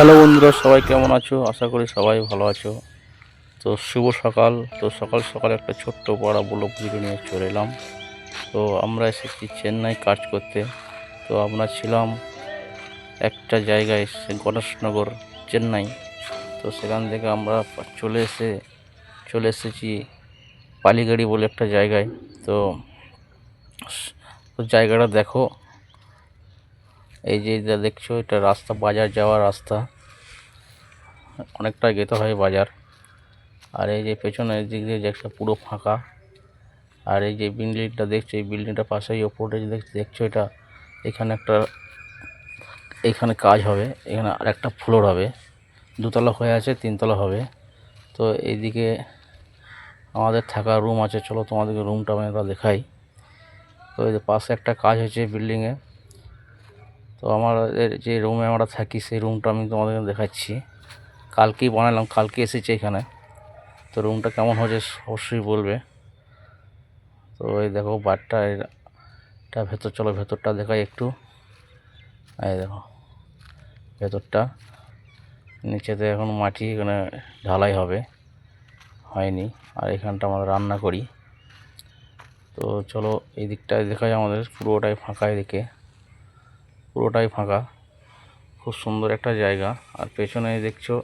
Hello বন্ধুরা, সবাই কেমন আছো? আশা করি সবাই ভালো আছো। তো শুভ সকাল। তো সকাল সকাল একটা ছোট্ট পাড়া ব্লগ ভিডিও নিয়ে চলে এলাম। তো আমরা এসেছি চেন্নাই কাজ করতে। তো আমরা ছিলাম একটা জায়গায়, গণেশনগর, চেন্নাই। তো সেখান থেকে আমরা চলে এসেছি পালিগাড়ি বলে একটা জায়গায়। তো তো জায়গাটা দেখো, এই যে যা দেখছো, এটা রাস্তা, বাজার যাওয়ার রাস্তা। অনেকটা যেতে হয় বাজার। আর এই যে পেছনের দিক দিয়ে একটা পুরো ফাঁকা। আর এই যে বিল্ডিংটা দেখছো, এই বিল্ডিংটার পাশেই ওপরে দেখছো, এটা এখানে কাজ হবে। এখানে আর একটা ফ্লোর হবে, দুতলা হয়ে আছে, তিনতলা হবে। তো এইদিকে আমাদের থাকার রুম আছে। চলো তোমাদেরকে রুমটা আমি একবার দেখাই। তো এই যে পাশে একটা কাজ হয়েছে বিল্ডিংয়ে। তো আমাদের যে রুমে আমরা থাকি, সেই রুমটা আমি তোমাদেরকে দেখাচ্ছি। কালকেই বানালাম, কালকে এসেছি এখানে। তো রুমটা কেমন হয়েছে অবশ্যই বলবে। তো এই দেখো বারটা, এটা ভেতর, চলো ভেতরটা দেখাই একটু। এই দেখো ভেতরটা, নিচেতে এখন মাটি, এখানে ঢালাই হবে, হয়নি। আর এখানটা আমরা রান্না করি। তো চলো এই দিকটায় দেখাই, আমাদের পুরোটাই ফাঁকা, এদিকে পুরোটাই ফাঁকা। খুব সুন্দর একটা জায়গা। আর পেছনে দেখছো